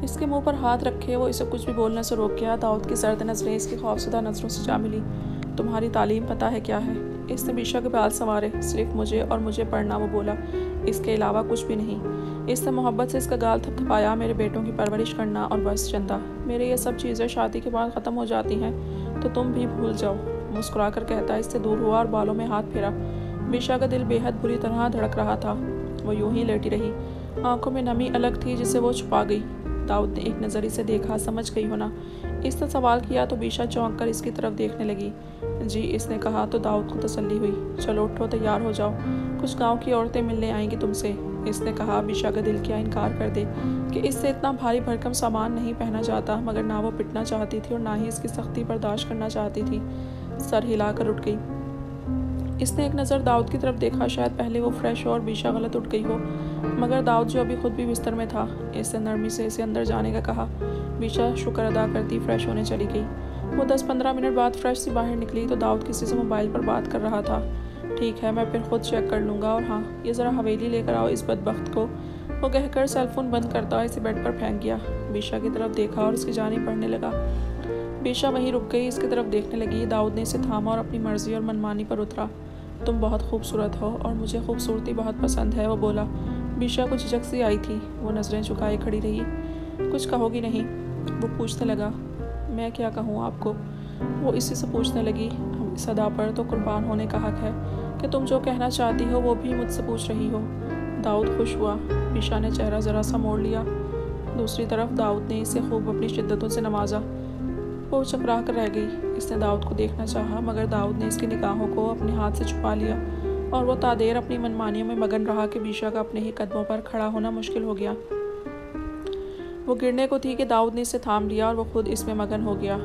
اس کے منہ پر ہاتھ رکھے وہ اسے کچھ بھی بولنے سے روک گیا۔ داؤد کی سرد نظریں اس کی خوفزدہ نظروں سے جا ملی۔ تمہاری تعلیم پتہ ہے کیا ہے؟ اس نے بیشا کے بال سنوارے۔ صرف مجھے اور مجھے پڑھنا، وہ بولا، اس کے علاوہ کچھ بھی نہیں۔ اس نے محبت سے اس کا گال تھپ تھپایا۔ میرے بیٹوں کی پرورش کرنا اور بس چندہ۔ میرے یہ سب چیزیں شادی کے بعد ختم ہو جاتی ہیں تو تم بھی بھول جاؤ، مسکرا کر کہتا اس سے دور ہوا اور بالوں میں ہاتھ پھیرا۔ بیشا کا دل بے حد بری طرح دھڑک رہا تھا۔ وہ یوں ہی لیٹی رہی، آنکھوں میں نمی الگ تھی جسے وہ چھپا گئی۔ داؤد نے ایک نظر اسے دیکھا، سمجھ گئی ہونا۔ اس نے سوال کیا تو بیشا چونک کر اس کی طرف دیکھنے لگی۔ جی، اس نے کہا تو داؤد کو تسلی ہوئی۔ چلو اٹھو، تیار ہو جاؤ، کچھ گاؤں کی عورتیں ملنے آئیں گی تم سے۔ اس نے کہا بیشا کا دل کیا انکار کر دے کہ اس سے اتنا بھاری بھرکم سامان نہیں پہنا جاتا، مگر نہ وہ پٹنا چاہتی تھی اور نہ ہی اس کی سختی برداشت کرنا چاہتی تھی۔ سر ہلا کر اٹھ گئی۔ اس نے ایک نظر داؤد کی طرف دیکھا، شاید پہلے وہ فریش ہو اور بیشا غلط اٹھ گئی ہو، مگر داؤد جو ابھی خود بھی بستر میں تھا۔ اس نے نرمی سے اسے اندر جانے کا کہا۔ بیشا شکر ادا کرتی فریش ہونے چلی گئی۔ وہ 10-15 منٹ بعد فریش سے باہر نکلی تو داؤد کسی سے موبائل پر بات کر رہا تھا۔ ٹھیک ہے، میں پھر خود چیک کر لوں گا، اور ہاں، یہ ذرا حویلی لے کر آؤ اس بدبخت کو، وہ کہہ کر سیل فون بند کرتا اسے بیڈ پر پھینک گیا۔ بیشا کی طرف دیکھا اور اس کی جانب پڑھنے لگا۔ بیشا وہیں رک گئی، اس کی طرف دیکھنے لگی۔ داؤد نے اسے تھاما اور اپنی مرضی اور منمانی پر اترا۔ تم بہت خوبصورت ہو اور مجھے خوبصورتی بہت پسند ہے، وہ بولا۔ بیشا کچھ جھجک سی آئی تھی، وہ نظریں جھکائے کھڑی رہی۔ کچھ کہو گی نہیں؟ وہ پوچھنے لگا۔ میں کیا کہوں آپ کو؟ وہ اسی سے پوچھنے لگی۔ اس ادا پر تو قربان ہونے کا حق ہے کہ تم جو کہنا چاہتی ہو وہ بھی مجھ سے پوچھ رہی ہو۔ داؤد خوش ہوا۔ بیشا نے چہرہ ذرا سا موڑ لیا۔ دوسری طرف داؤد نے اسے خوب اپنی شدتوں سے نوازا۔ وہ چکرا کر رہ گئی۔ اس نے داؤد کو دیکھنا چاہا، مگر داؤد نے اس کی نگاہوں کو اپنے ہاتھ سے چھپا لیا اور وہ تادیر اپنی منمانیوں میں مگن رہا کہ بیشا کا اپنے ہی قدموں پر کھڑا ہونا مشکل ہو گیا۔ وہ گرنے کو تھی کہ داؤد نے اسے تھام لیا اور وہ خود اس میں مگن ہو گیا۔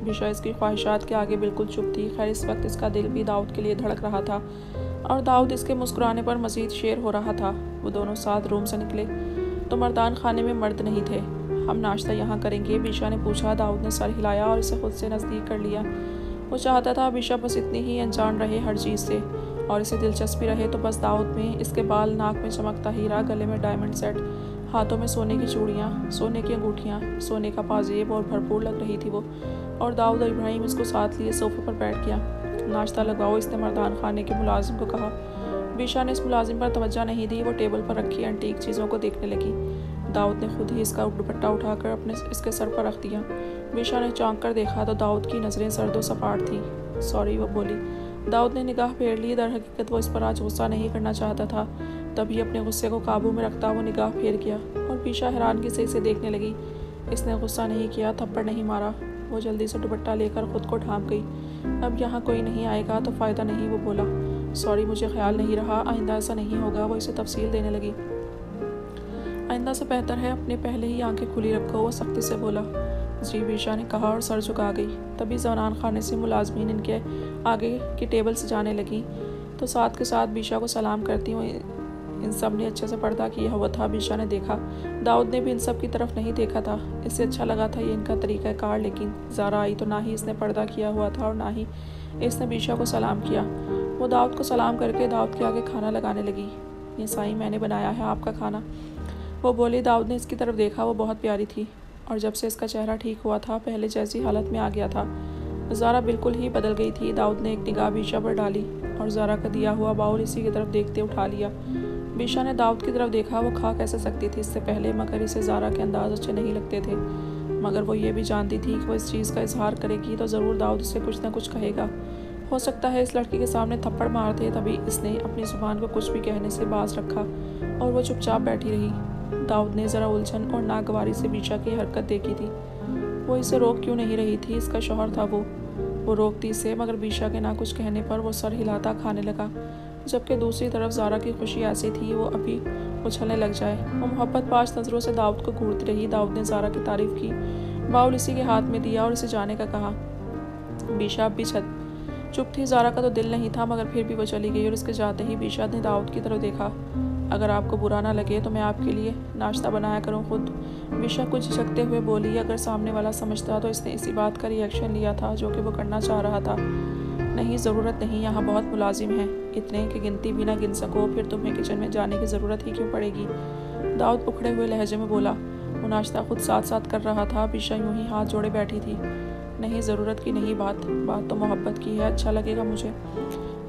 بیشا اس کی خواہشات کے آگے بالکل چپ تھی۔ خیر، اس وقت اس کا دل بھی داؤد کے لیے دھڑک رہا تھا اور داؤد اس کے مسکرانے پر مزید شیر ہو رہا تھا۔ وہ دونوں ساتھ روم سے نکلے تو مردان خانے میں مرد نہیں تھے۔ ہم ناشتہ یہاں کریں گے؟ بیشا نے پوچھا۔ داؤد نے سر ہلایا اور اسے خود سے نزدیک کر لیا۔ وہ چاہتا تھا بیشا بس اتنی ہی انجان رہے ہر چیز سے اور اسے دلچسپی رہے تو بس داؤد میں اس کے بال، ناک میں چمکتا ہیرا، گلے میں ڈائمنڈ سیٹ، ہاتھوں میں سونے کی چوڑیاں، سونے کی انگوٹھیاں، سونے کا پازیب اور بھرپور لگ رہی تھی وہ۔ اور داؤد اور ابراہیم اس کو ساتھ لیے صوفے پر بیٹھ گیا۔ ناشتہ لگاؤ، اس نے مردان خانے کے ملازم کو کہا۔ بیشا نے اس ملازم پر توجہ نہیں دی، وہ ٹیبل پر رکھی انٹیک چیزوں کو دیکھنے لگی۔ داؤد نے خود ہی اس کا دوپٹہ اٹھا کر اس کے سر پر رکھ دیا۔ بیشا نے چونک کر دیکھا تو داؤد کی نظریں سرد و سپاٹ تھیں۔ سوری، وہ بولی۔ داؤد نے نگاہ پھیر لی۔ در حقیقت وہ اس پر آج غصہ نہیں کرنا چاہتا تھا، تبھی اپنے غصے کو قابو میں رکھتا وہ نگاہ پھیر گیا اور بیشا حیرانگی سے اسے دیکھنے لگی۔ اس نے غصہ نہیں کیا، تھپڑ نہیں مارا۔ وہ جلدی سے دوپٹہ لے کر خود کو ڈھانپ گئی۔ اب یہاں کوئی نہیں آئے گا تو فائدہ نہیں، وہ بولا۔ سوری، مجھے خیال نہیں رہا، آئندہ ایسا نہیں ہوگا، وہ اسے تفصیل دینے لگی۔ آئندہ سے بہتر ہے اپنے پہلے ہی آنکھیں کھلی رکھو، وہ سختی سے بولا۔ جی، بیشا نے کہا اور سر جھکا گئی۔ تبھی زنان خانے سے ملازمین ان کے آگے کی ٹیبل سے جانے لگیں تو ساتھ کے ساتھ بیشا کو سلام کرتی ہوئی۔ ان سب نے اچھے سے پردہ کیا ہوا تھا، بیشا نے دیکھا۔ داؤد نے بھی ان سب کی طرف نہیں دیکھا تھا، اسے اچھا لگا تھا یہ ان کا طریقہ کار، لیکن زارا آئی تو نہ ہی اس نے پردہ کیا ہوا تھا اور نہ ہی اس نے بیشا کو سلام کیا۔ وہ داؤد کو سلام کر کے داؤد کے آگے کھانا لگانے لگی۔ یہ سائیں، میں نے بنایا ہے آپ کا کھانا، وہ بولی۔ داؤد نے اس کی طرف دیکھا، وہ بہت پیاری تھی اور جب سے اس کا چہرہ ٹھیک ہوا تھا پہلے جیسی حالت میں آ گیا تھا۔ زارا بالکل ہی بدل گئی تھی۔ داؤد نے ایک نگاہ بیشا پر ڈالی اور زارا کا دیا ہوا باؤل اسی کی طرف دیکھتے اٹھا لیا۔ بیشا نے داؤد کی طرف دیکھا، وہ کھا کیسے سکتی تھی اس سے پہلے، مگر اسے زارا کے انداز اچھے نہیں لگتے تھے، مگر وہ یہ بھی جانتی تھی کہ وہ اس چیز کا اظہار کرے گی تو ضرور داؤد اسے کچھ نہ کچھ کہے گا۔ ہو سکتا ہے اس لڑکی کے سامنے تھپڑ مار دے، تبھی اس نے اپنی زبان کو کچھ بھی کہنے سے باز رکھا اور وہ چپ چاپ بیٹھی رہی۔ داؤد نے ذرا الجھن اور ناگواری سے بیشا کی حرکت دیکھی تھی۔ وہ اسے روک کیوں نہیں رہی تھی؟ اس کا شوہر تھا وہ روکتی اسے، مگر بیشا کے نہ کچھ کہنے پر وہ سر ہلاتا کھانے لگا، جبکہ دوسری طرف زارا کی خوشی ایسی تھی وہ ابھی اچھلنے لگ جائے۔ وہ محبت پاش نظروں سے داؤد کو گھورتی رہی۔ داؤد نے زارا کی تعریف کی، باؤل اسی کے ہاتھ میں دیا اور اسے جانے کا کہا۔ بیشا اب بھی چپ تھی۔ زارا کا تو دل نہیں تھا، مگر پھر بھی وہ چلی گئی اور اس کے جاتے ہی بیشا نے داؤد کی طرف دیکھا۔ اگر آپ کو برا نہ لگے تو میں آپ کے لیے ناشتہ بنایا کروں خود، بیشا کچھ جھجکتے ہوئے بولی۔ اگر سامنے والا سمجھتا تو اس نے اسی بات کا ری ایکشن لیا تھا جو کہ وہ کرنا چاہ رہا تھا۔ نہیں، ضرورت نہیں، یہاں بہت ملازم ہیں، اتنے کہ گنتی بھی نہ گن سکو، پھر تمہیں کچن میں جانے کی ضرورت ہی کیوں پڑے گی؟ داؤد اکھڑے ہوئے لہجے میں بولا۔ ناشتہ خود ساتھ ساتھ کر رہا تھا۔ بیشا یوں ہی ہاتھ جوڑے بیٹھی تھی۔ نہیں، ضرورت کی نہیں بات تو محبت کی ہے، اچھا لگے گا مجھے۔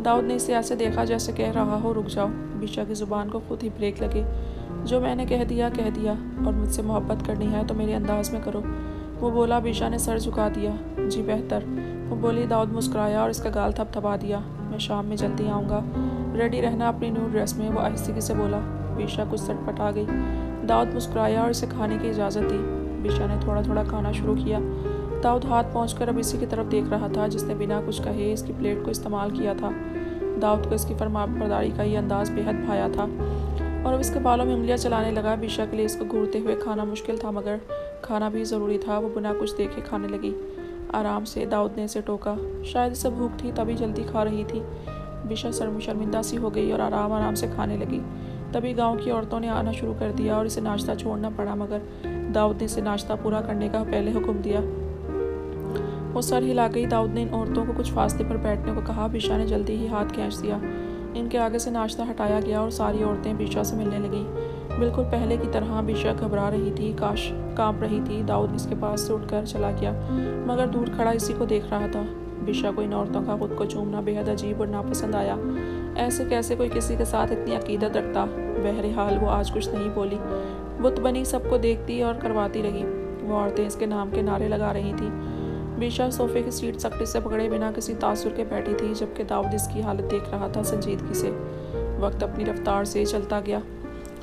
داؤد نے اسے ایسے دیکھا جیسے کہہ رہا ہو رک جاؤ۔ بیشا کی زبان کو خود ہی بریک لگے۔ جو میں نے کہہ دیا اور مجھ سے محبت کرنی ہے تو میرے انداز میں کرو، وہ بولا۔ بیشا نے سر جھکا دیا۔ جی بہتر، وہ بولی۔ داؤد مسکرایا اور اس کا گال تھپ تھپا دیا۔ میں شام میں جلدی آؤں گا، ریڈی رہنا اپنی نیو ڈریس میں، وہ آہستگی سے بولا۔ بیشا کچھ سٹ آ گئی۔ داؤد مسکرایا اور اسے کھانے کی اجازت دی۔ بیشا نے تھوڑا تھوڑا کھانا شروع کیا۔ داؤد ہاتھ پہنچ کر اب اسی کی طرف دیکھ رہا تھا جس نے بنا کچھ کہے اس کی پلیٹ کو استعمال کیا تھا۔ داؤد کو اس کی فرمانبرداری کا یہ انداز بے حد بھایا تھا اور اب اس کے بالوں میں انگلیاں چلانے لگا۔ بیشا کے لیے اس کو گھورتے ہوئے کھانا مشکل تھا، مگر کھانا بھی ضروری تھا۔ وہ بنا کچھ دیکھے کھانے لگی۔ آرام سے، داؤد نے اسے ٹوکا۔ شاید اسے بھوک تھی تبھی جلدی کھا رہی تھی۔ بیشا شرمندہ سی ہو گئی اور آرام سے کھانے لگی۔ تبھی گاؤں کی عورتوں نے آنا شروع کر دیا اور اسے ناشتہ چھوڑنا پڑا، مگر داؤد نے اسے ناشتہ پورا کرنے کا پہلے حکم دیا۔ وہ سر ہلا گئی۔ داؤد نے ان عورتوں کو کچھ فاصلے پر بیٹھنے کو کہا۔ بیشا نے جلدی ہی ہاتھ کھینچ دیا۔ ان کے آگے سے ناشتہ ہٹایا گیا اور ساری عورتیں بیشا سے ملنے لگیں۔ بالکل پہلے کی طرح بیشا گھبرا رہی تھی، کانپ رہی تھی۔ داؤد اس کے پاس سے اٹھ کر چلا گیا، مگر دور کھڑا اسی کو دیکھ رہا تھا۔ بیشا کو ان عورتوں کا خود کو چومنا بے حد عجیب اور ناپسند آیا۔ ایسے کیسے کوئی کسی کے ساتھ اتنی عقیدت رکھتا؟ بہرحال وہ آج کچھ نہیں بولی، بت بنی سب کو دیکھتی اور کرواتی رہی۔ وہ عورتیں اس کے نام کے نعرے لگا رہی تھیں۔ بیشا صوفے کی سیٹ سکڑی سے پکڑے بنا کسی تاثر کے بیٹھی تھی، جبکہ داؤد اس کی حالت دیکھ رہا تھا سنجیدگی سے۔ وقت اپنی رفتار سے چلتا گیا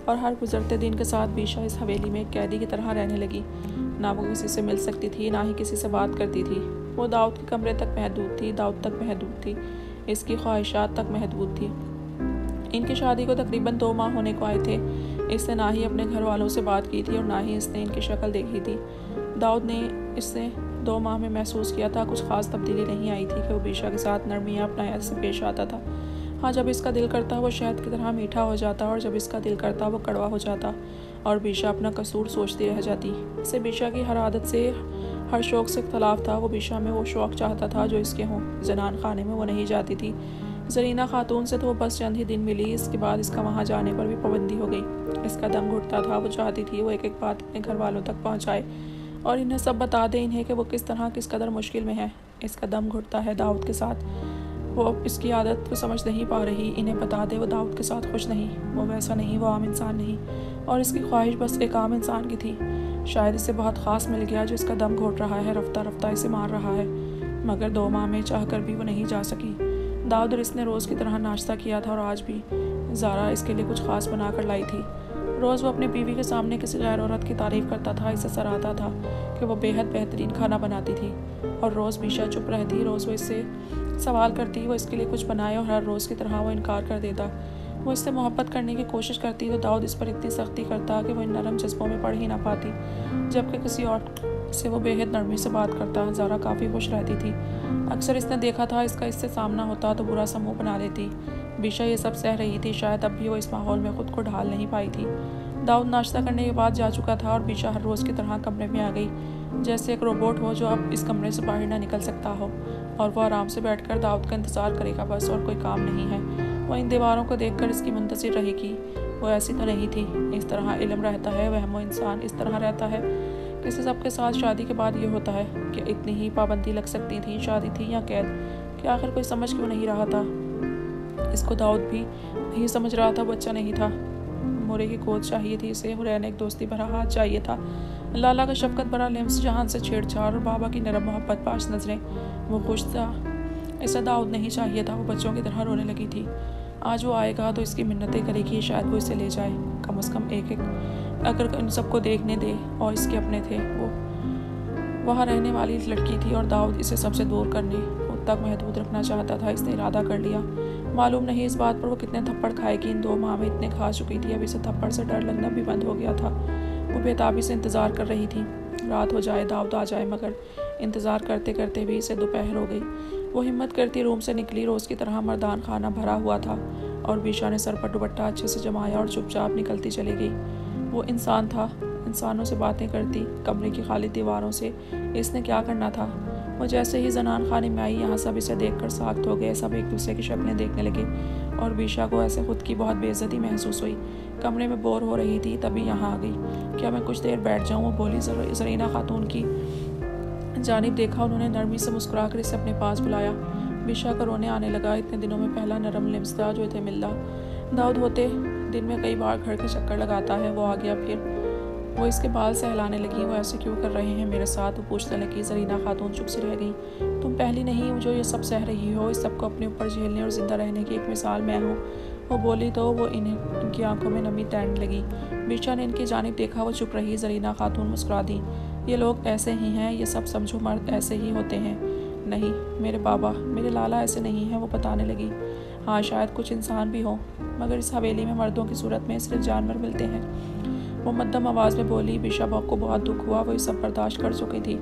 اور ہر گزرتے دن کے ساتھ بیشا اس حویلی میں ایک قیدی کی طرح رہنے لگی۔ نہ وہ کسی سے مل سکتی تھی، نہ ہی کسی سے بات کرتی تھی۔ وہ داؤد کے کمرے تک محدود تھی، داؤد تک محدود تھی، اس کی خواہشات تک محدود تھی۔ ان کی شادی کو تقریباً 2 ماہ ہونے کو آئے تھے۔ اس نے نہ ہی اپنے گھر والوں سے بات کی تھی اور نہ ہی اس نے ان کی شکل دیکھی تھی۔ داؤد نے اس نے 2 ماہ میں محسوس کیا تھا کچھ خاص تبدیلی نہیں آئی تھی کہ وہ بیشا کے ساتھ نرمیاں اپنایا سے پیش آتا تھا۔ ہاں، جب اس کا دل کرتا وہ شہد کی طرح میٹھا ہو جاتا اور جب اس کا دل کرتا وہ کڑوا ہو جاتا اور بیشا اپنا قصور سوچتی رہ جاتی۔ اسے بیشا کی ہر عادت سے، ہر شوق سے اختلاف تھا۔ وہ بیشا میں وہ شوق چاہتا تھا جو اس کے ہوں۔ زنان خانے میں وہ نہیں جاتی تھی۔ زرینہ خاتون سے تو وہ بس چند ہی دن ملی، اس کے بعد اس کا وہاں جانے پر بھی پابندی ہو گئی۔ اس کا دم گھٹتا تھا۔ وہ چاہتی تھی وہ ایک ایک بات اپنے گھر والوں تک پہنچائے اور انہیں سب بتا دے انہیں کہ وہ کس قدر مشکل میں ہے۔ اس کا دم گھٹتا ہے داؤد کے ساتھ۔ وہ اس کی عادت کو سمجھ نہیں پا رہی۔ انہیں بتا دے وہ داؤد کے ساتھ خوش نہیں، وہ ویسا نہیں، وہ عام انسان نہیں، اور اس کی خواہش بس ایک عام انسان کی تھی۔ شاید اسے بہت خاص مل گیا جو اس کا دم گھوٹ رہا ہے، رفتہ رفتہ اسے مار رہا ہے، مگر 2 ماہ میں چاہ کر بھی وہ نہیں جا سکی۔ داؤد اور اس نے روز کی طرح ناشتہ کیا تھا اور آج بھی زارا اس کے لیے کچھ خاص بنا کر لائی تھی۔ روز وہ اپنی بیوی کے سامنے کسی غیر عورت کی تعریف کرتا تھا۔ اسے سر آتا تھا کہ وہ بے حد بہترین کھانا بناتی تھی، اور روز بیشا چپ رہتی۔ روز وہ اس سے سوال کرتی، وہ اس کے لیے کچھ بنائے، اور ہر روز کی طرح وہ انکار کر دیتا۔ وہ اس سے محبت کرنے کی کوشش کرتی تو داؤد اس پر اتنی سختی کرتا کہ وہ ان نرم جذبوں میں پڑھ ہی نہ پاتی، جبکہ کسی اور سے وہ بے حد نرمی سے بات کرتا۔ زارا کافی خوش رہتی تھی۔ اکثر اس نے دیکھا تھا اس کا اس سے سامنا ہوتا تو برا سا منہ بنا لیتی۔ بیشا یہ سب سہ رہی تھی، شاید اب بھی وہ اس ماحول میں خود کو ڈھال نہیں پائی تھی۔ داؤد ناشتہ کرنے کے بعد جا چکا تھا اور بیشا ہر روز کی طرح کمرے میں آ گئی، جیسے ایک روبوٹ ہو جو اب اس کمرے سے باہر نہ نکل سکتا ہو، اور وہ آرام سے بیٹھ کر داؤد کا انتظار کرے گا بس، اور کوئی کام نہیں ہے۔ وہ ان دیواروں کو دیکھ کر اس کی منتظر رہے گی۔ وہ ایسی تو نہیں تھی، اس طرح علم رہتا ہے، وہم و انسان اس طرح رہتا ہے۔ کسی سب کے ساتھ شادی کے بعد یہ ہوتا ہے کہ اتنی ہی پابندی لگ سکتی تھی، شادی تھی یا قید، کہ آخر کوئی سمجھ کیوں نہیں رہا تھا۔ اس کو داؤد بھی نہیں سمجھ رہا تھا، بچہ نہیں تھا، مورے کی گود چاہیے تھی اسے، حرین ایک دوستی بھرا ہاتھ چاہیے تھا، لالا کا شفقت بھرا لمس، جہان سے چھیڑ چھاڑ، اور بابا کی نرم محبت پاش نظریں۔ وہ خوش تھا، اسے داؤد نہیں چاہیے تھا۔ وہ بچوں کی طرح رونے لگی تھی۔ آج وہ آئے گا تو اس کی منتیں کرے گی، شاید وہ اسے لے جائے، کم از کم ایک اگر ان سب کو دیکھنے دے، اور اس کے اپنے تھے۔ وہ وہاں رہنے والی لڑکی تھی اور داؤد اسے سب سے دور کرنے، خود تک محدود رکھنا چاہتا تھا۔ اس نے ارادہ کر لیا۔ معلوم نہیں اس بات پر وہ کتنے تھپڑ کھائے گی، ان 2 ماہ میں اتنے کھا چکی تھی، اب اسے تھپڑ سے ڈر لگنا بھی بند ہو گیا تھا۔ وہ بےتابی سے انتظار کر رہی تھی، رات ہو جائے، داؤد آ جائے، مگر انتظار کرتے کرتے بھی اسے دوپہر ہو گئی۔ وہ ہمت کرتی روم سے نکلی، روز کی طرح مردان خانہ بھرا ہوا تھا، اور بیشا نے سر پر دوپٹہ اچھے سے جمایا اور چپ چاپ نکلتی چلی گئی۔ وہ انسان تھا، انسانوں سے باتیں کرتی، کمرے کی خالی دیواروں سے اس نے کیا کرنا تھا؟ وہ جیسے ہی زنان خانے میں آئی یہاں سب اسے دیکھ کر ساخت ہو گئے، سب ایک دوسرے کی شکلیں دیکھنے لگے اور بیشا کو ایسے خود کی بہت بے عزتی محسوس ہوئی۔ کمرے میں بور ہو رہی تھی تبھی یہاں آ گئی۔ کیا میں کچھ دیر بیٹھ جاؤں؟ وہ بولی۔ زرینہ خاتون کی جانب دیکھا، انہوں نے نرمی سے مسکرا کر اسے اپنے پاس بلایا۔ بیشا کا رونے آنے لگا، اتنے دنوں میں پہلا نرم لمستا جو تھے ملا۔ داؤد ہوتے دن میں کئی بار گھر کے چکر لگاتا ہے، وہ آ گیا پھر۔ وہ اس کے بال سہلانے لگی۔ وہ ایسے کیوں کر رہے ہیں میرے ساتھ؟ وہ پوچھنے لگی۔ زرینہ خاتون چپ سی رہ گئی۔ تم پہلی نہیں جو یہ سب سہ رہی ہو، اس سب کو اپنے اوپر جھیلنے اور زندہ رہنے کی ایک مثال میں ہوں۔ وہ بولی تو وہ ان کی آنکھوں میں نمی تیرنے لگی۔ بیشا نے ان کی جانب دیکھا، وہ چپ رہی۔ زرینہ خاتون مسکرا دی۔ یہ لوگ ایسے ہی ہیں، یہ سب سمجھو مرد ایسے ہی ہوتے ہیں۔ نہیں میرے بابا، میرے لالا ایسے نہیں ہیں، وہ بتانے لگی۔ ہاں شاید کچھ انسان بھی ہوں، مگر اس حویلی میں مردوں کی صورت میں صرف جانور ملتے ہیں۔ وہ مدھم آواز میں بولی۔ بیشا کو بہت دکھ ہوا، وہ یہ سب برداشت کر چکی تھی۔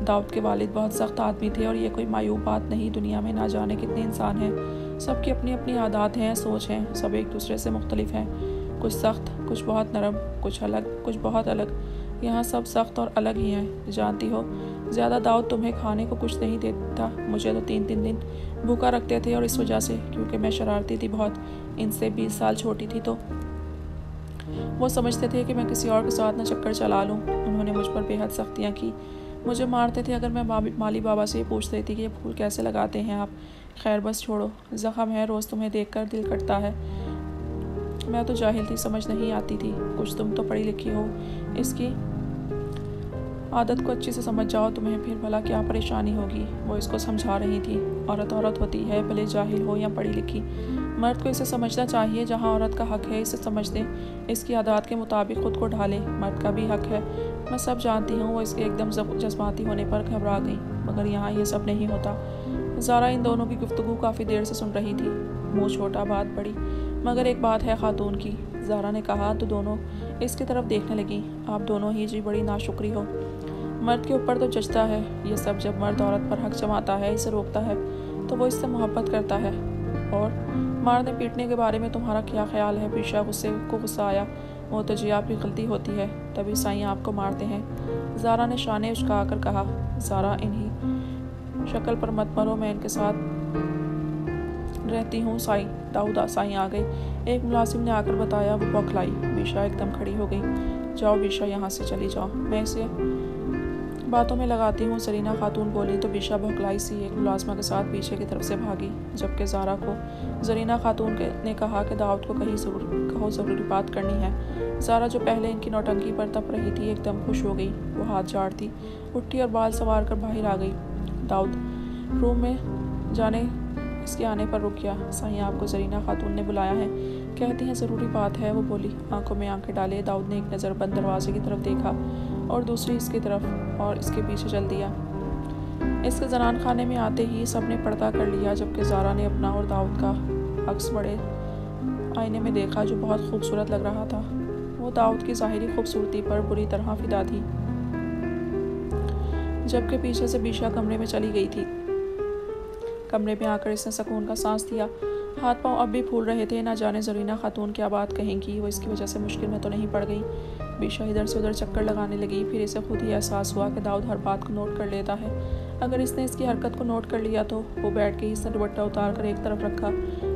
داؤد کے والد بہت سخت آدمی تھے اور یہ کوئی معیوب بات نہیں۔ دنیا میں نہ جانے کتنے انسان ہیں، سب کی اپنی اپنی عادات ہیں، سوچ ہیں، سب ایک دوسرے سے مختلف ہیں۔ کچھ سخت، کچھ بہت نرم، کچھ الگ، کچھ بہت الگ۔ یہاں سب سخت اور الگ ہی ہیں۔ جانتی ہو زیادہ داؤد تمہیں کھانے کو کچھ نہیں دیتا، مجھے تو 3 دن بھوکا رکھتے تھے، اور اس وجہ سے کیونکہ میں شرارتی تھی بہت، ان سے 20 سال چھوٹی تھی، تو وہ سمجھتے تھے کہ میں کسی اور کے ساتھ نہ چکر چلا لوں۔ انہوں نے مجھ پر بے حد سختیاں کی، مجھے مارتے تھے اگر میں مالی بابا سے یہ پوچھ رہی تھی کہ یہ پھول کیسے لگاتے ہیں آپ۔ خیر بس چھوڑو، زخم ہے، روز تمہیں دیکھ کر دل کٹتا ہے۔ میں تو جاہل تھی، سمجھ نہیں آتی تھی، کچھ تم تو پڑھی لکھی ہو، اس کی عادت کو اچھے سے سمجھ جاؤ، تمہیں پھر بھلا کیا پریشانی ہوگی۔ وہ اس کو سمجھا رہی تھی۔ عورت عورت ہوتی ہے، بھلے جاہل ہو یا پڑھی لکھی، مرد کو اسے سمجھنا چاہیے، جہاں عورت کا حق ہے اسے سمجھ دے، اس کی عادات کے مطابق خود کو ڈھالے۔ مرد کا بھی حق ہے، میں سب جانتی ہوں۔ وہ اس کے ایک دم جذباتی ہونے پر گھبرا گئی۔ مگر یہاں یہ سب نہیں ہوتا۔ زارا ان دونوں کی گفتگو کافی دیر سے سن رہی تھی، منہ چھوٹا بات بڑی۔ مگر ایک بات ہے خاتون کی، زارا نے کہا تو دونوں اس کی طرف دیکھنے لگیں۔ آپ دونوں ہی جی بڑی ناشکری ہو، مرد کے اوپر تو جچتا ہے یہ سب، جب مرد عورت پر حق جماتا ہے، اسے روکتا ہے تو وہ اس سے محبت کرتا ہے۔ اور مارنے پیٹنے کے بارے میں تمہارا کیا خیال ہے؟ بیشا کو غصہ آیا۔ وہ تو جی آپ کی غلطی ہوتی ہے، تبھی سائیں آپ کو مارتے ہیں۔ زارا نے شانے اچکا کر کہا۔ زارا انہی شکل پر مت مرو، میں ان کے ساتھ رہتی ہوں سائیں۔ داؤد سائیں آ گئے، ایک ملازم نے آ کر بتایا۔ وہ بوکھلائی۔ بیشا ایک دم کھڑی ہو گئی۔ جاؤ بیشا، یہاں سے چلی جاؤ، میں اسے باتوں میں لگاتی ہوں، زرینہ خاتون بولی تو بیشا بھوکلائی سی ایک ملازمہ کے ساتھ پیچھے کی طرف سے بھاگی، جبکہ زارا کو زرینہ خاتون نے کہا کہ داؤد کو کہو ضروری بات کرنی ہے۔ زارا جو پہلے ان کی نوٹنکی پر تپ رہی تھی ایک دم خوش ہو گئی، وہ ہاتھ جھاڑتی اٹھی اور بال سوار کر باہر آ گئی۔ داؤد روم میں جانے اس کے آنے پر رک گیا۔ سائیں آپ کو زرینہ خاتون نے بلایا ہے، کہتی ہیں ضروری بات ہے، وہ بولی۔ آنکھوں میں آنکھیں ڈالے داؤد نے ایک نظر بند دروازے کی طرف دیکھا اور دوسری اس کی طرف، اور اس کے پیچھے چل دیا۔ اس کے زنان خانے میں آتے ہی سب نے پردہ کر لیا، جبکہ زارا نے اپنا اور داؤد کا عکس بڑے آئینے میں دیکھا جو بہت خوبصورت لگ رہا تھا۔ وہ داؤد کی ظاہری خوبصورتی پر بری طرح فدا تھی، جبکہ پیچھے سے بیشا کمرے میں چلی گئی تھی۔ کمرے میں آ کر اس نے سکون کا سانس دیا۔ ہاتھ پاؤں اب بھی پھول رہے تھے، نہ جانے زرینہ خاتون کیا بات کہیں گی، وہ اس کی وجہ سے مشکل میں تو نہیں پڑ گئی۔ بیشا ادھر سے ادھر چکر لگانے لگی، پھر اسے خود ہی احساس ہوا کہ داؤد ہر بات کو نوٹ کر لیتا ہے۔ اگر اس نے اس کی حرکت کو نوٹ کر لیا تو وہ بیٹھ کے اس نے دوپٹہ اتار کر ایک طرف رکھا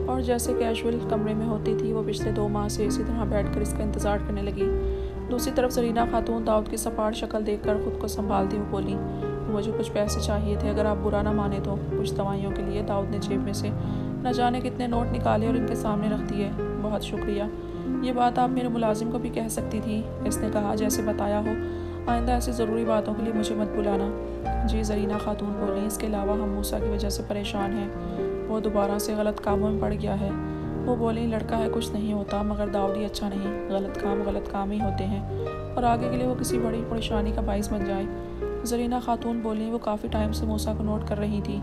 اور جیسے کیجول کمرے میں ہوتی تھی وہ پچھلے 2 ماہ سے اسی طرح بیٹھ کر اس کا انتظار کرنے لگی۔ دوسری طرف زرینہ خاتون داؤد کی سپاٹ شکل دیکھ کر خود کو سنبھالتی ہوئی بولی، مجھے کچھ پیسے چاہیے تھے، اگر آپ برا نہ مانے تو، کچھ دوائیوں کے لیے۔ داؤد نے جیب میں سے نہ جانے کتنے نوٹ نکالے اور ان کے سامنے رکھ دیے۔ بہت شکریہ، یہ بات آپ میرے ملازم کو بھی کہہ سکتی تھی، اس نے کہا جیسے بتایا ہو، آئندہ ایسی ضروری باتوں کے لیے مجھے مت بلانا۔ جی زرینہ خاتون بولی، اس کے علاوہ ہم موسیٰ کی وجہ سے پریشان ہیں، وہ دوبارہ سے غلط کاموں میں پڑ گیا ہے۔ وہ بولی، لڑکا ہے کچھ نہیں ہوتا، مگر داؤد ہی اچھا نہیں، غلط کام ہی ہوتے ہیں، اور آگے کے لیے وہ کسی بڑی پریشانی کا باعث بن جائے۔ زرینہ خاتون بولی، وہ کافی ٹائم سے موسیٰ کو نوٹ کر رہی تھی۔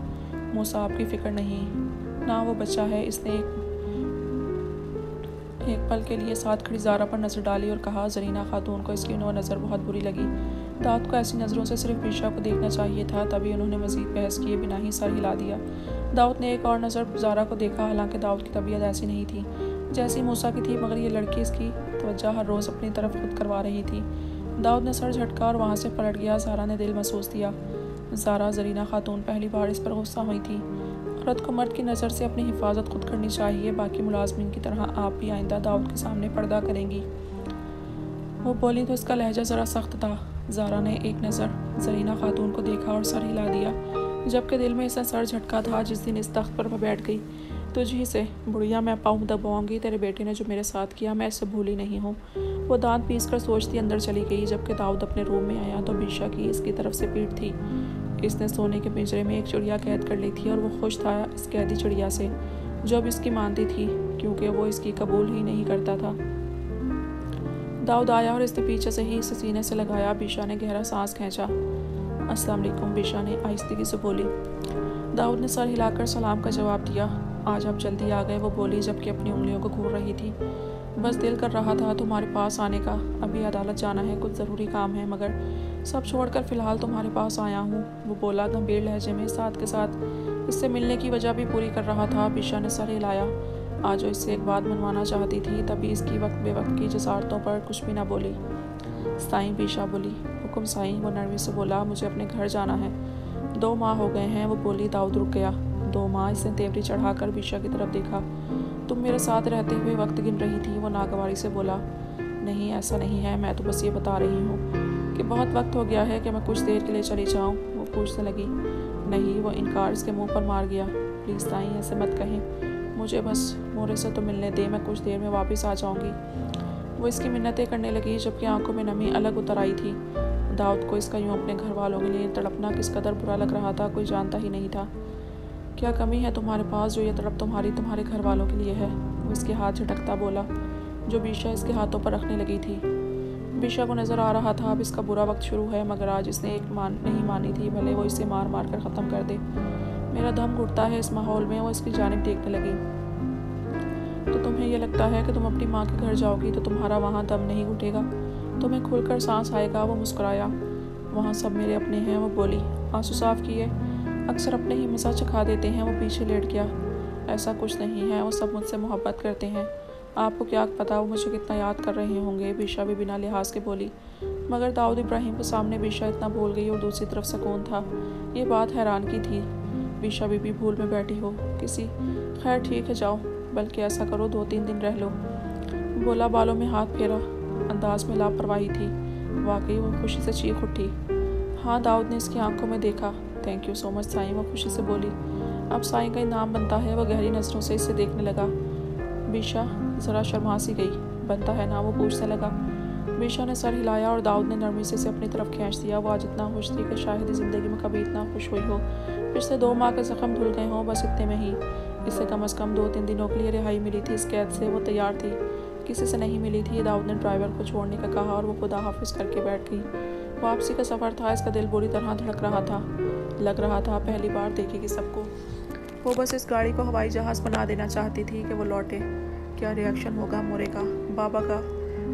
موسیٰ آپ کی فکر نہیں، نہ وہ بچہ ہے۔ اس نے ایک پل کے لیے ساتھ کھڑی زارا پر نظر ڈالی اور کہا۔ زرینہ خاتون کو اس کی نو نظر بہت بری لگی۔ داؤد کو ایسی نظروں سے صرف بیشا کو دیکھنا چاہیے تھا، تبھی انہوں نے مزید بحث کیے بنا ہی سر ہلا دیا۔ داؤد نے ایک اور نظر زارا کو دیکھا، حالانکہ داؤد کی طبیعت ایسی نہیں تھی جیسی موسیٰ کی تھی، مگر یہ لڑکی اس کی توجہ ہر روز اپنی طرف خود کروا رہی تھی۔ داؤد نے سر جھٹکا اور وہاں سے پلٹ گیا۔ زارا نے دل محسوس دیا، زارا زرینہ خاتون پہلی بار اس پر غصہ ہوئی تھی۔ عورت کو مرد کی نظر سے اپنی حفاظت خود کرنی چاہیے، باقی ملازمین کی طرح آپ بھی آئندہ داؤد کے سامنے پردہ کریں گی۔ وہ بولی تو اس کا لہجہ ذرا سخت تھا۔ زارا نے ایک نظر زرینہ خاتون کو دیکھا اور سر ہلا دیا، جبکہ دل میں اسے سر جھٹکا تھا جس دن اس تخت پر وہ بیٹھ گئی۔ تجھی سے بڑھیا میں پاؤں دباؤں گی، تیرے بیٹے نے جو میرے ساتھ کیا میں اسے بھولی نہیں ہوں۔ وہ دانت پیس کر سوچتی اندر چلی گئی۔ جبکہ داؤد اپنے روم میں آیا تو بیشا کی اس کی طرف سے پیٹ تھی۔ اس نے سونے کے پنجرے میں ایک چڑیا قید کر لی تھی اور وہ خوش تھا اس قیدی چڑیا سے، جو اب اس کی مانتی تھی کیونکہ وہ اس کی قبول ہی نہیں کرتا تھا۔ داؤد آیا اور اس نے پیچھے سے ہی اسے سینے سے لگایا۔ بیشا نے گہرا سانس کھینچا۔ السلام علیکم، بیشا نے آہستگی سے بولی۔ داؤد نے سر ہلا کر سلام کا جواب دیا۔ آج آپ جلدی آ گئے، وہ بولی جبکہ اپنی انگلیوں کو گھور رہی تھی۔ بس دل کر رہا تھا تمہارے پاس آنے کا، ابھی عدالت جانا ہے، کچھ ضروری کام ہے، مگر سب چھوڑ کر فی الحال تمہارے پاس آیا ہوں، وہ بولا گمبھیر لہجے میں، ساتھ کے ساتھ اس سے ملنے کی وجہ بھی پوری کر رہا تھا۔ بیشا نے سر ہلایا۔ آج وہ اس سے ایک بات منوانا چاہتی تھی، تبھی اس کی وقت بے وقت کی جسارتوں پر کچھ بھی نہ بولی۔ سائیں، بیشا بولی۔ حکم سائیں، وہ نرمی سے بولا، مجھے اپنے گھر جانا ہے، 2 ماہ ہو گئے ہیں، وہ بولی۔ داؤد رک گیا۔ 2 ماہ، اس نے تیوری چڑھا کر بیشا کی طرف دیکھا۔ تم میرے ساتھ رہتے ہوئے وقت گن رہی تھی، وہ ناگواری سے بولا۔ نہیں، ایسا نہیں ہے، میں تو بس یہ بتا رہی ہوں کہ بہت وقت ہو گیا ہے کہ میں کچھ دیر کے لیے چلی جاؤں، وہ پوچھنے لگی۔ نہیں، وہ انکار اس کے منہ پر مار گیا۔ پلیز سائیں، ایسے مت کہیں، مجھے بس مورے سے تو ملنے دے، میں کچھ دیر میں واپس آ جاؤں گی۔ وہ اس کی منتیں کرنے لگی جبکہ آنکھوں میں نمی الگ اتر آئی تھی۔ داؤد کو اس کا یوں اپنے گھر والوں کے لیے تڑپنا کس قدر برا لگ رہا تھا کوئی جانتا ہی نہیں تھا۔ کیا کمی ہے تمہارے پاس جو یہ تڑپ تمہارے گھر والوں کے لیے ہے، وہ اس کے ہاتھ جھٹکتا بولا جو بیشا اس کے ہاتھوں پر رکھنے لگی تھی۔ بیشا کو نظر آ رہا تھا اب اس کا برا وقت شروع ہے، مگر آج اس نے ایک نہیں مانی تھی، بھلے وہ اسے مار مار کر ختم کر دے۔ میرا دم گھٹتا ہے اس ماحول میں، وہ اس کی جانب دیکھنے لگی۔ تو تمہیں یہ لگتا ہے کہ تم اپنی ماں کے گھر جاؤ گی تو تمہارا وہاں دم نہیں گھٹے گا، تمہیں کھل کر سانس آئے گا، وہ مسکرایا۔ وہاں سب میرے اپنے ہیں، وہ بولی۔ آنسو صاف کیے، اکثر اپنے ہی مزہ چکھا دیتے ہیں، وہ پیچھے لیٹ گیا۔ ایسا کچھ نہیں ہے، وہ سب مجھ سے محبت کرتے ہیں، آپ کو کیا پتا وہ مجھے کتنا یاد کر رہے ہوں گے، بیشا بھی بنا لحاظ کے بولی۔ مگر داؤد ابراہیم کے سامنے بیشا اتنا بھول گئی اور دوسری طرف سکون تھا، یہ بات حیران کی تھی۔ بیشا بھی بھول میں بیٹھی ہو کسی، خیر ٹھیک ہے جاؤ، بلکہ ایسا کرو 2-3 دن رہ لو، بولا بالوں میں ہاتھ پھیرا، انداز میں لاپرواہی تھی۔ واقعی وہ خوشی سے چیخ اٹھی۔ ہاں، داؤد نے اس کی آنکھوں میں دیکھا۔ تھینک یو سو مچ سائیں، وہ خوشی سے بولی۔ اب سائیں کا انعام بنتا ہے، وہ گہری نظروں سے اسے دیکھنے لگا۔ بیشا ذرا شرما سی گئی۔ بنتا ہے نا، وہ پوچھنے لگا۔ بیشا نے سر ہلایا اور داؤد نے نرمی سے اسے اپنی طرف کھینچ دیا۔ وہ آج اتنا خوش تھی کہ شاید زندگی میں کبھی اتنا خوش ہوئی ہو۔ پچھلے 2 ماہ کے زخم دھل گئے ہوں، بس اتنے میں ہی اسے کم از کم 2-3 دنوں کے لیے رہائی ملی تھی اس قید سے، وہ تیار تھی، کسی سے نہیں ملی تھی۔ داؤد نے ڈرائیور کو چھوڑنے کا کہا اور وہ خدا حافظ کر کے بیٹھ گئی۔ واپسی کا سفر تھا، اس کا دل بری طرح دھڑک رہا تھا، لگ رہا تھا پہلی بار دیکھے گی سب کو۔ وہ بس اس گاڑی کو ہوائی جہاز بنا دینا چاہتی تھی کہ وہ لوٹے۔ کیا ری ایکشن ہوگا مورے کا، بابا کا،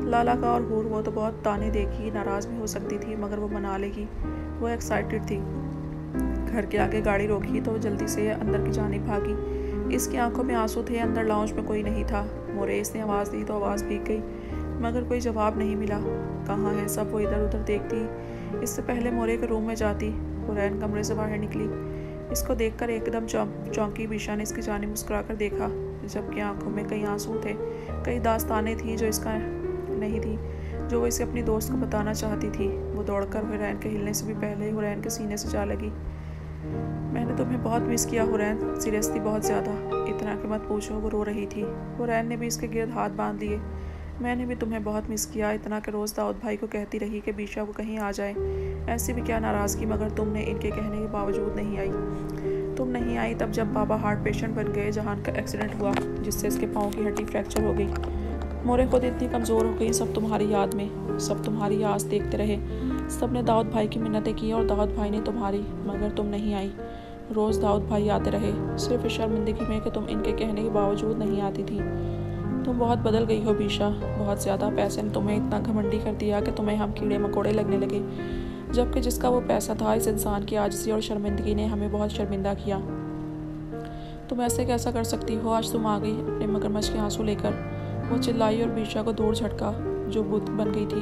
لالا کا اور حور، وہ تو بہت تانے دے گی، ناراض بھی ہو سکتی تھی، مگر وہ منا لے گی۔ وہ ایکسائٹڈ تھی۔ گھر کے آگے گاڑی روکی تو وہ جلدی سے اندر کی جانب بھاگی۔ اس کی آنکھوں میں آنسو تھے، اندر لاؤنج میں کوئی نہیں تھا۔ مورے، اس نے آواز دی تو آواز بھیگ گئی، مگر کوئی جواب نہیں ملا۔ کہاں ہے سب، وہ ادھر ادھر دیکھتی۔ اس سے پہلے مورے کے روم میں جاتی۔ حورین کمرے سے باہر نکلی۔ اس کو دیکھ کر ایک دم چونکی۔ بیشا نے اس کی جانب مسکرا کر دیکھا، جبکہ آنکھوں میں کئی آنسو تھے، کئی داستانیں تھیں جو اس کا نہیں تھی، جو وہ اسے اپنی دوست کو بتانا چاہتی تھی۔ وہ دوڑ کر حورین کے ہلنے سے بھی پہلے حورین کے سینے سے جا لگی۔ میں نے تمہیں بہت مس کیا حورین، سیریسلی بہت زیادہ، اتنا کہ مت پوچھو، وہ رو رہی تھی۔ حورین نے بھی اس کے گرد ہاتھ باندھ لیے۔ میں نے بھی تمہیں بہت مس کیا، اتنا کہ روز داؤد بھائی کو کہتی رہی کہ بیشا وہ کہیں آ جائے، ایسی بھی کیا ناراضگی، مگر تم نے ان کے کہنے کے باوجود نہیں آئی۔ تم نہیں آئی تب جب بابا ہارٹ پیشنٹ بن گئے، جہان کا ایکسیڈنٹ ہوا جس سے اس کے پاؤں کی ہڈی فریکچر ہو گئی۔ مورے خود اتنی کمزور ہو گئی، سب تمہاری یاد میں، سب تمہاری آس دیکھتے رہے، سب نے داؤد بھائی کی منتیں کی اور داؤد بھائی نے تمہاری، مگر تم نہیں آئی۔ روز داؤد بھائی آتے رہے، صرف اس شرمندگی میں کہ تم ان کے کہنے کے باوجود نہیں آتی تھی۔ تم بہت بدل گئی ہو بیشا، بہت زیادہ۔ پیسے نے تمہیں اتنا گھمنڈی کر دیا کہ تمہیں ہم کیڑے مکوڑے لگنے لگے، جبکہ جس کا وہ پیسہ تھا، اس انسان کی عاجزی اور شرمندگی نے ہمیں بہت شرمندہ کیا۔ تم ایسے کیسا کر سکتی ہو، آج تم آ گئی اپنے مگرمچھ کے آنسو لے کر۔ وہ چلائی اور بیشا کو دور جھٹکا جو بت بن گئی تھی۔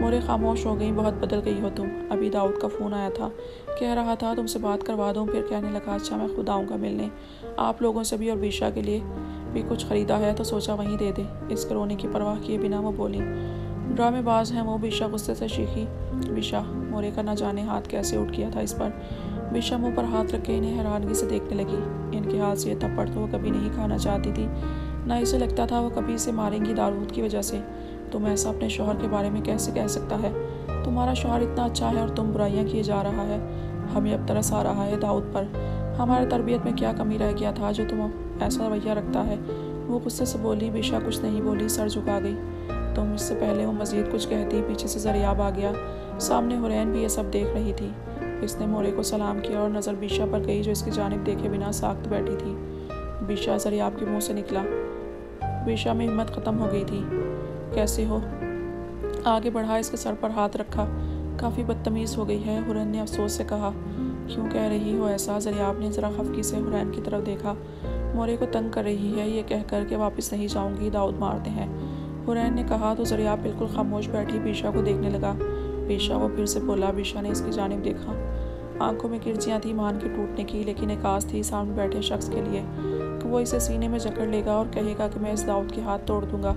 مورے خاموش ہو گئی۔ بہت بدل گئی ہو تم۔ ابھی داؤد کا فون آیا تھا، کہہ رہا تھا تم سے بات کروا دوں، پھر کہنے لگا اچھا میں خود آؤں گا ملنے، آپ لوگوں سے بھی اور بیشا کے لیے بھی کچھ خریدا ہے تو سوچا وہیں دے دیں۔ اس کے رونے کی پرواہ کیے بنا وہ بولی، ڈرامے باز ہیں وہ۔ بیشا غصے سے چیخی۔ بیشا، مورے کا نہ جانے ہاتھ کیسے اٹھ گیا تھا اس پر۔ بیشا منہ پر ہاتھ رکھ کے انہیں حیرانگی سے دیکھنے لگی۔ ان کے ہاتھ سے یہ تھپڑ تو وہ کبھی نہیں کھانا چاہتی تھی، نہ اسے لگتا تھا وہ کبھی اسے ماریں گی داؤد کی وجہ سے۔ تم ایسا اپنے شوہر کے بارے میں کیسے کہہ سکتا ہے؟ تمہارا شوہر اتنا اچھا ہے اور تم برائیاں کیے جا رہا ہے۔ ہمیں اب ترس آ رہا ہے داؤد پر۔ ہمارے تربیت میں کیا کمی رہ گیا تھا جو تم ایسا رویہ رکھتا ہے؟ وہ غصے سے بولی۔ بیشا کچھ نہیں بولی، سر جھکا گئی۔ تم اس سے پہلے وہ مزید کچھ کہتی، پیچھے سے زریاب آ گیا۔ سامنے حورین بھی یہ سب دیکھ رہی تھی۔ اس نے مورے کو سلام کیا اور نظر بیشا پر گئی جو اس کی جانب دیکھے بنا ساکت بیٹھی تھی۔ بیشا، زریاب کے منہ سے نکلا۔ بیشا میں ہمت ختم ہو گئی تھی۔ کیسے ہو؟ آگے بڑھا، اس کے سر پر ہاتھ رکھا۔ کافی بدتمیز ہو گئی ہے، حورین نے افسوس سے کہا۔ کیوں کہہ رہی ہو ایسا؟ زریاب نے ذرا خفگی سے حورین کی طرف دیکھا۔ مورے کو تنگ کر رہی ہے یہ کہہ کر کہ واپس نہیں جاؤں گی، داؤد مارتے ہیں، حورین نے کہا تو زریاب بالکل خاموش بیٹھی بیشا کو دیکھنے لگا۔ بیشا، وہ پھر سے بولا۔ بیشا نے اس کی جانب دیکھا۔ آنکھوں میں کرچیاں تھیں مان کے ٹوٹنے کی، لیکن ایک آس تھی سامنے بیٹھے شخص کے لیے کہ وہ اسے سینے میں جکڑ لے گا اور کہے گا کہ میں اس داؤد کے ہاتھ توڑ دوں گا۔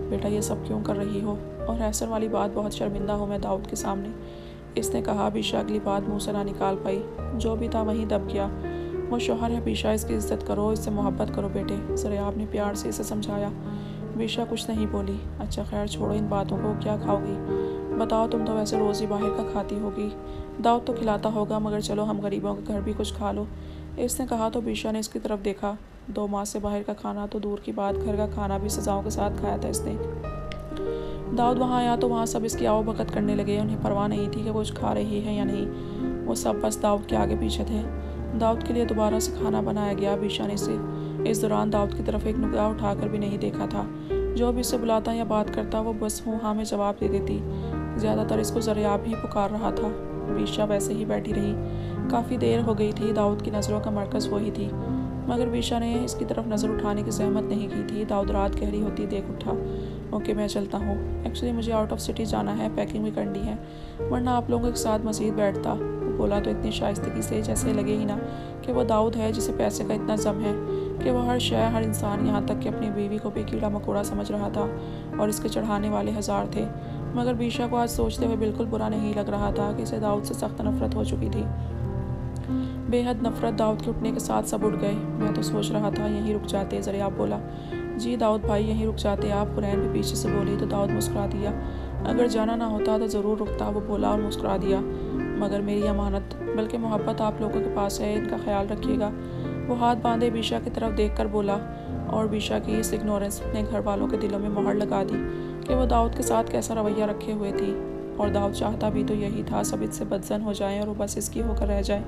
بیٹا، یہ سب کیوں کر رہی ہو؟ اور احسن والی بات، بہت شرمندہ ہوں میں داؤد کے سامنے، اس نے کہا۔ بیشا اگلی بات منہ سے نہ نکال پائی، جو بھی تھا وہیں دب گیا۔ وہ شوہر ہے بیشا، اس کی عزت کرو، اس سے محبت کرو بیٹے، زریاب نے پیار سے اسے سمجھایا۔ بیشا کچھ نہیں بولی۔ اچھا خیر چھوڑو ان باتوں کو، کیا کھاؤ گی؟ بتاؤ، تم تو ویسے روز ہی باہر کا کھاتی ہوگی، داؤد تو کھلاتا ہوگا، مگر چلو ہم غریبوں کے گھر بھی کچھ کھا لو، اس نے کہا تو بیشا نے اس کی طرف دیکھا۔ 2 ماہ سے باہر کا کھانا تو دور کی بات، گھر کا کھانا بھی سزاؤں کے ساتھ کھایا تھا اس نے۔ داؤد وہاں آیا تو وہاں سب اس کی آؤ بھگت کرنے لگے، انہیں پرواہ نہیں تھی کہ وہ کچھ کھا رہی ہے یا نہیں، وہ سب بس داؤد کے آگے پیچھے تھے۔ داؤد کے لیے دوبارہ سے کھانا بنایا گیا۔ بیشا نے اس دوران داؤد کی طرف ایک نگاہ اٹھا کر بھی نہیں دیکھا تھا۔ جو بھی اسے بلاتا یا بات کرتا وہ بس ہوں ہاں میں جواب دے دیتی، زیادہ تر اس کو زریاب ہی پکار رہا تھا۔ بیشا ویسے ہی بیٹھی رہی۔ کافی دیر ہو گئی تھی، داؤد کی نظروں کا مرکز وہی تھی، مگر بیشا نے اس کی طرف نظر اٹھانے کی زحمت نہیں کی تھی۔ داؤد رات گہری ہوتی دیکھ اٹھا۔ اوکے میں چلتا ہوں، ایکچولی مجھے آؤٹ آف سٹی جانا ہے، پیکنگ بھی کرنی ہے، ورنہ آپ لوگوں کے ساتھ مزید بیٹھتا۔ وہ بولا تو اتنی شائستگی سے جیسے لگے ہی نہ کہ وہ داؤد ہے جسے پیسے کا اتنا غم ہے کہ وہ ہر شے ہر انسان یہاں تک کہ اپنی بیوی کو بھی کیڑا مکوڑا سمجھ رہا تھا اور اس کے چڑھانے والے ہزار تھے۔ مگر بیشا کو آج سوچتے ہوئے بالکل برا نہیں لگ رہا تھا کہ اسے داؤد سے سخت نفرت ہو چکی تھی، بے حد نفرت۔ داؤد کے اٹھنے کے ساتھ سب اٹھ گئے۔ میں تو سوچ رہا تھا یہیں رک جاتے، زریاب بولا۔ جی داؤد بھائی یہیں رک جاتے آپ، حورین بھی پیچھے سے بولی تو داؤد مسکرا دیا۔ اگر جانا نہ ہوتا تو ضرور رکتا، وہ بولا اور مسکرا دیا، مگر میری امانت بلکہ محبت آپ لوگوں کے پاس ہے، ان کا خیال رکھیے گا۔ وہ ہاتھ باندھے بیشا کی طرف دیکھ کر بولا، اور بیشا کی اس اگنورنس نے گھر والوں کے دلوں میں مہر لگا دی کہ وہ داؤد کے ساتھ کیسا رویہ رکھے ہوئے تھی، اور داؤد چاہتا بھی تو یہی تھا، سب اس سے بدظن ہو جائیں اور وہ بس اس کی ہو کر رہ جائے،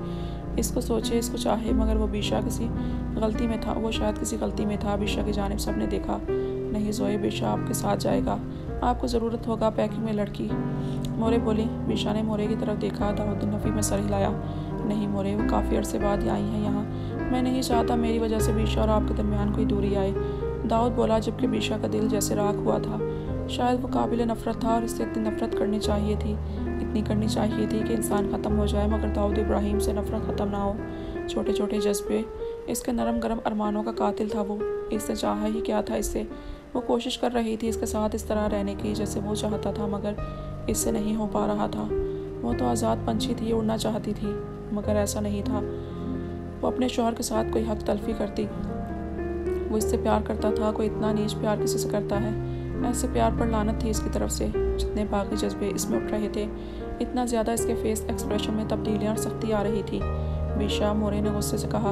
اس کو سوچے، اس کو چاہے، مگر وہ بیشا کسی غلطی میں تھا، وہ شاید کسی غلطی میں تھا۔ بیشا کی جانب سب نے دیکھا۔ نہیں زوئے، بیشا آپ کے ساتھ جائے گا، آپ کو ضرورت ہوگا پیکنگ میں لڑکی، مورے بولی۔ بیشا نے مورے کی طرف دیکھا۔ داؤد نے نفی میں سر ہلایا۔ نہیں مورے، وہ کافی عرصے بعد آئی ہیں یہاں، میں نہیں چاہتا میری وجہ سے بیشا اور آپ کے درمیان کوئی دوری آئے، داؤد بولا، جبکہ بیشا کا دل جیسے راکھ ہوا تھا۔ شاید وہ قابل نفرت تھا اور اس سے اتنی نفرت کرنی چاہیے تھی، اتنی کرنی چاہیے تھی کہ انسان ختم ہو جائے، مگر داؤد ابراہیم سے نفرت ختم نہ ہو۔ چھوٹے چھوٹے جذبے، اس کے نرم گرم ارمانوں کا قاتل تھا وہ، اس نے چاہا ہی کیا تھا اس سے؟ وہ کوشش کر رہی تھی اس کے ساتھ اس طرح رہنے کی جیسے وہ چاہتا تھا، مگر اس سے نہیں ہو پا رہا تھا۔ وہ تو آزاد پنچھی تھی، اڑنا چاہتی تھی، مگر ایسا نہیں تھا، وہ اپنے شوہر کے ساتھ کوئی حق تلفی کرتی، وہ اس سے پیار کرتا تھا، کوئی اتنا نیچ پیار کسی سے کرتا ہے؟ ایسے پیار پر لعنت تھی اس کی طرف سے۔ جتنے باقی جذبے اس میں اٹھ رہے تھے، اتنا زیادہ اس کے فیس ایکسپریشن میں تبدیلیاں اور سختی آ رہی تھی۔ بیشا، مورے نے غصے سے کہا۔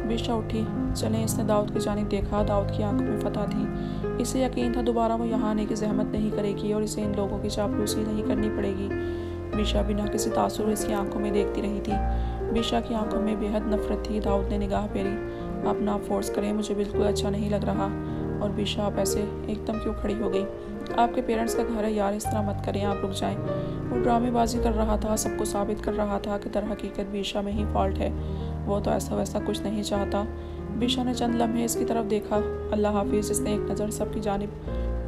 بیشا اٹھی۔ چلیں، اس نے داؤد کی جانب دیکھا، داؤد کی آنکھوں میں فتح تھی، اسے یقین تھا دوبارہ وہ یہاں آنے کی زحمت نہیں کرے گی اور اسے ان لوگوں کی چاپلوسی نہیں کرنی پڑے گی۔ بیشا بنا کسی تاثر اس کی آنکھوں میں دیکھتی رہی تھی۔ بیشا کی آنکھوں میں بے حد نفرت تھی۔ داؤد نے نگاہ پھیری۔ آپ نہ فورس کریں، مجھے بالکل اچھا نہیں لگ رہا۔ اور بیشا آپ ایسے ایک دم کیوں کھڑی ہو گئی؟ آپ کے پیرنٹس کا گھر ہے یار، اس طرح مت کریں، آپ رک جائیں۔ وہ ڈرامے بازی کر رہا تھا، سب کو ثابت کر رہا تھا کہ در حقیقت بیشا میں ہی فالٹ ہے، وہ تو ایسا ویسا کچھ نہیں چاہتا۔ بیشا نے چند لمحے اس کی طرف دیکھا۔ اللہ حافظ، اس نے ایک نظر سب کی جانب